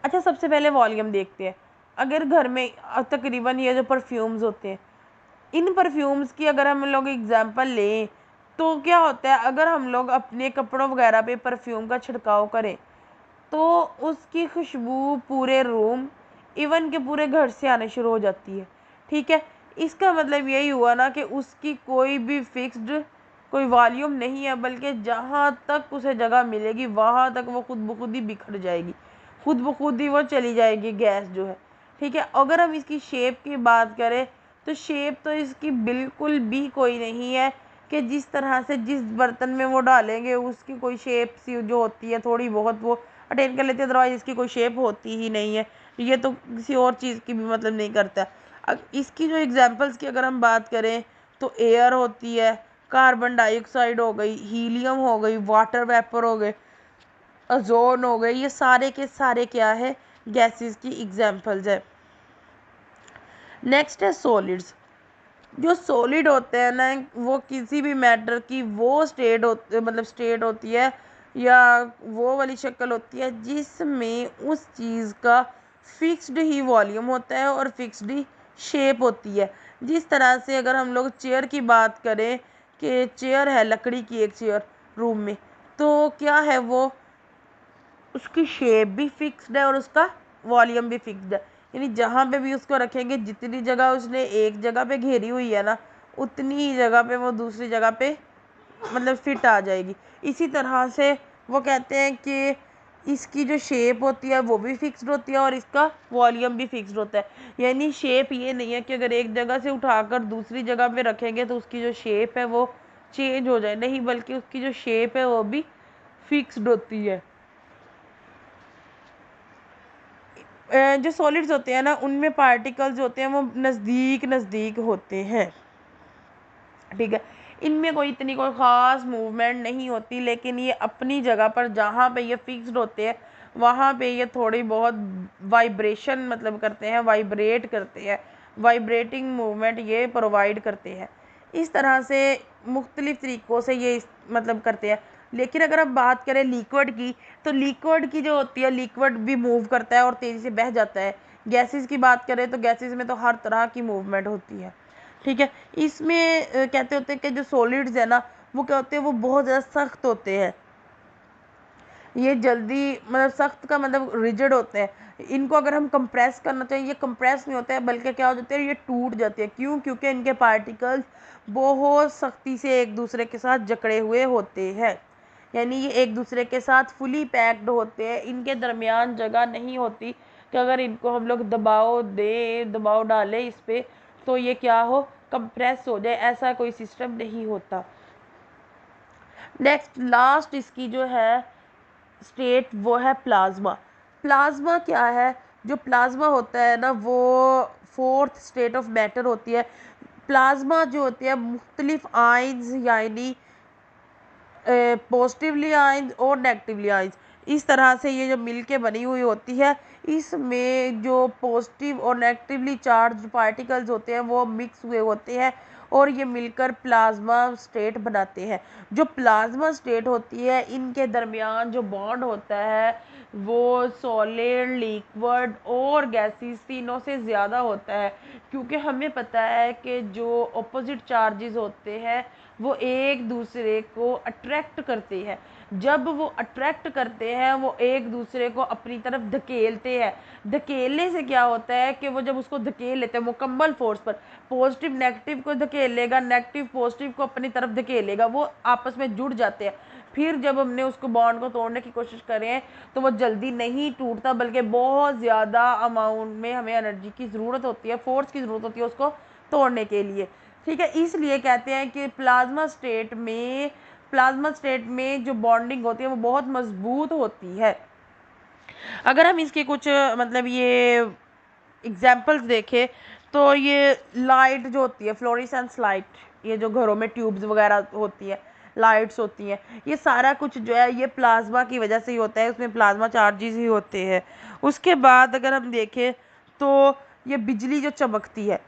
अच्छा, सबसे पहले वॉल्यूम देखते हैं। अगर घर में तकरीबन ये जो परफ्यूम्स होते हैं, इन परफ्यूम्स की अगर हम लोग एग्जांपल लें तो क्या होता है, अगर हम लोग अपने कपड़ों वगैरह पे परफ्यूम का छिड़काव करें तो उसकी खुशबू पूरे रूम, इवन के पूरे घर से आने शुरू हो जाती है। ठीक है, इसका मतलब यही हुआ ना कि उसकी कोई भी फिक्स्ड कोई वॉल्यूम नहीं है, बल्कि जहाँ तक उसे जगह मिलेगी वहाँ तक वो खुद ब खुद ही बिखर जाएगी, खुद ब खुद ही वो चली जाएगी गैस जो है। ठीक है, अगर हम इसकी शेप की बात करें तो शेप तो इसकी बिल्कुल भी कोई नहीं है कि जिस तरह से जिस बर्तन में वो डालेंगे उसकी कोई शेप सी जो होती है थोड़ी बहुत वो अटेन कर लेते हैं, अदरवाइज इसकी कोई शेप होती ही नहीं है। ये तो किसी और चीज़ की भी मतलब नहीं करता। इसकी जो एग्जांपल्स की अगर हम बात करें तो एयर होती है, कार्बन डाइऑक्साइड हो गई, हीलियम हो गई, वाटर वेपर हो गए, ओजोन हो गए, ये सारे के सारे क्या है, गैसेस की एग्जांपल्स है। नेक्स्ट है सॉलिड्स। जो सॉलिड होते हैं ना, वो किसी भी मैटर की वो स्टेट होती मतलब स्टेट होती है या वो वाली शक्ल होती है जिसमें उस चीज़ का फिक्स्ड ही वॉल्यूम होता है और फिक्स्ड ही शेप होती है। जिस तरह से अगर हम लोग चेयर की बात करें कि चेयर है लकड़ी की एक चेयर रूम में, तो क्या है वो उसकी शेप भी फिक्स्ड है और उसका वॉल्यूम भी फिक्स्ड है। यानी जहाँ पे भी उसको रखेंगे, जितनी जगह उसने एक जगह पे घेरी हुई है ना, उतनी ही जगह पे वो दूसरी जगह पे मतलब फिट आ जाएगी। इसी तरह से वो कहते हैं कि इसकी जो शेप होती है वो भी फिक्स्ड होती है और इसका वॉल्यूम भी फिक्स्ड होता है। यानी शेप ये नहीं है कि अगर एक जगह से उठाकर दूसरी जगह पे रखेंगे तो उसकी जो शेप है वो चेंज हो जाए, नहीं, बल्कि उसकी जो शेप है वो भी फिक्स्ड होती है। जो सॉलिड्स होते हैं ना, उनमें पार्टिकल्स होते हैं वो नज़दीक नज़दीक होते हैं, ठीक है। इनमें कोई इतनी कोई ख़ास मूवमेंट नहीं होती, लेकिन ये अपनी जगह पर जहाँ पे ये फिक्स्ड होते हैं वहाँ पे ये थोड़ी बहुत वाइब्रेशन मतलब करते हैं, वाइब्रेट करते हैं, वाइब्रेटिंग मूवमेंट ये प्रोवाइड करते हैं। इस तरह से मुख्तलिफ़ तरीक़ों से ये मतलब करते हैं। लेकिन अगर हम बात करें लिक्विड की, तो लिक्विड की जो होती है, लिक्विड भी मूव करता है और तेज़ी से बह जाता है। गैसेस की बात करें तो गैसेस में तो हर तरह की मूवमेंट होती है, ठीक है। इसमें कहते होते हैं कि जो सॉलिड्स है ना, वो क्या होते हैं, वो बहुत ज़्यादा सख्त होते हैं। ये जल्दी मतलब सख्त का मतलब रिजिड होते हैं। इनको अगर हम कंप्रेस करना चाहिए, ये कंप्रेस नहीं होते हैं, बल्कि क्या हो जाते हैं, ये टूट जाते हैं। क्यों? क्योंकि इनके पार्टिकल्स बहुत सख्ती से एक दूसरे के साथ जकड़े हुए होते हैं। यानी ये एक दूसरे के साथ फुली पैक्ड होते हैं, इनके दरमियान जगह नहीं होती कि अगर इनको हम लोग दबाव दें, दबाव डालें इस पर तो ये क्या हो, कंप्रेस हो जाए, ऐसा कोई सिस्टम नहीं होता। नेक्स्ट लास्ट इसकी जो है स्टेट वो है प्लाज्मा। प्लाज्मा क्या है? जो प्लाज्मा होता है ना, वो फोर्थ स्टेट ऑफ मैटर होती है। प्लाज्मा जो होती है मुख्तलिफ आयंस यानी पॉजिटिवली आयंस और नेगेटिवली आयंस, इस तरह से ये जो मिल के बनी हुई होती है। इसमें जो पॉजिटिव और नेगेटिवली चार्ज पार्टिकल्स होते हैं वो मिक्स हुए होते हैं और ये मिलकर प्लाज्मा स्टेट बनाते हैं। जो प्लाज्मा स्टेट होती है, इनके दरमियान जो बॉन्ड होता है वो सॉलिड, लिक्विड और गैसेस तीनों से ज़्यादा होता है। क्योंकि हमें पता है कि जो अपोजिट चार्जेस होते हैं वो एक दूसरे को अट्रैक्ट करते हैं। जब वो अट्रैक्ट करते हैं वो एक दूसरे को अपनी तरफ धकेलते हैं। धकेलने से क्या होता है कि वो जब उसको धकेल लेते हैं मुकम्मल फोर्स पर, पॉजिटिव नेगेटिव को धकेलेगा, नेगेटिव पॉजिटिव को अपनी तरफ धकेलेगा, वो आपस में जुड़ जाते हैं। फिर जब हमने उसको बॉन्ड को तोड़ने की कोशिश करें तो वो जल्दी नहीं टूटता, बल्कि बहुत ज़्यादा अमाउंट में हमें एनर्जी की ज़रूरत होती है, फोर्स की ज़रूरत होती है उसको तोड़ने के लिए, ठीक है। इसलिए कहते हैं कि प्लाज्मा स्टेट में जो बॉन्डिंग होती है वो बहुत मजबूत होती है। अगर हम इसके कुछ मतलब ये एग्जाम्पल्स देखें तो ये लाइट जो होती है, फ्लोरेसेंस लाइट, ये जो घरों में ट्यूब्स वगैरह होती है, लाइट्स होती हैं, ये सारा कुछ जो है ये प्लाज्मा की वजह से ही होता है, उसमें प्लाज्मा चार्जेस ही होते हैं। उसके बाद अगर हम देखें तो ये बिजली जो चमकती है,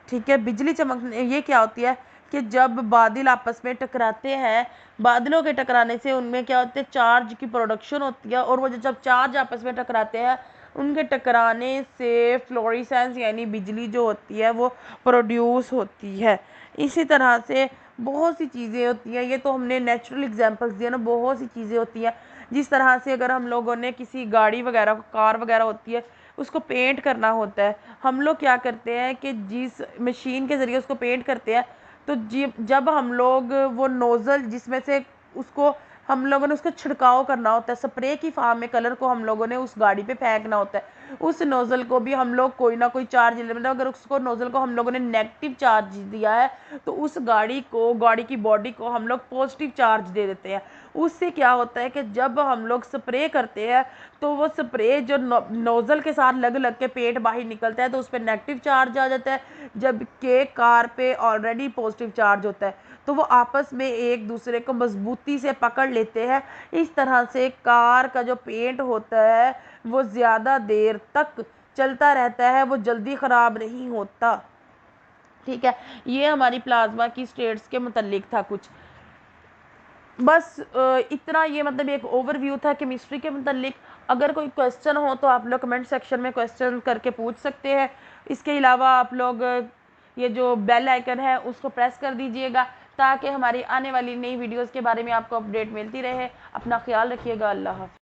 ठीक है, बिजली चमकने ये क्या होती है कि जब बादल आपस में टकराते हैं, बादलों के टकराने से उनमें क्या होते हैं, चार्ज की प्रोडक्शन होती है और वो जब चार्ज आपस में टकराते हैं उनके टकराने से फ्लोरेसेंस यानी बिजली जो होती है वो प्रोड्यूस होती है। इसी तरह से बहुत सी चीज़ें होती हैं, ये तो हमने नेचुरल एग्जांपल्स दिए ना, बहुत सी चीज़ें होती हैं। जिस तरह से अगर हम लोगों ने किसी गाड़ी वगैरह को, कार वगैरह होती है, उसको पेंट करना होता है, हम लोग क्या करते हैं कि जिस मशीन के ज़रिए उसको पेंट करते हैं, तो जब हम लोग वो नोज़ल जिसमें से उसको हम लोगों ने उसका छिड़काव करना होता है, स्प्रे की फॉर्म में कलर को हम लोगों ने उस गाड़ी पे फेंकना होता है, उस नोज़ल को भी हम लोग कोई ना कोई चार्ज मतलब अगर उसको नोज़ल को हम लोगों ने नेगेटिव चार्ज दिया है तो उस गाड़ी की बॉडी को हम लोग पॉजिटिव चार्ज दे देते हैं। उससे क्या होता है कि जब हम लोग स्प्रे करते हैं तो वो स्प्रे जो नोज़ल के साथ लग लग के पेंट बाहर निकलता है तो उस पर नेगेटिव चार्ज आ जाता है, जबकि कार पे ऑलरेडी पॉजिटिव चार्ज होता है, तो वो आपस में एक दूसरे को मजबूती से पकड़ लेते हैं। इस तरह से कार का जो पेंट होता है वो ज़्यादा देर तक चलता रहता है, वो जल्दी ख़राब नहीं होता, ठीक है। ये हमारी प्लाज्मा की स्टेट्स के मुतल्लिक था कुछ। बस इतना, ये मतलब एक ओवरव्यू था केमिस्ट्री के मतलब। अगर कोई क्वेश्चन हो तो आप लोग कमेंट सेक्शन में क्वेश्चन करके पूछ सकते हैं। इसके अलावा आप लोग ये जो बेल आइकन है उसको प्रेस कर दीजिएगा, ताकि हमारी आने वाली नई वीडियोस के बारे में आपको अपडेट मिलती रहे। अपना ख्याल रखिएगा। अल्लाह हाफ़िज़।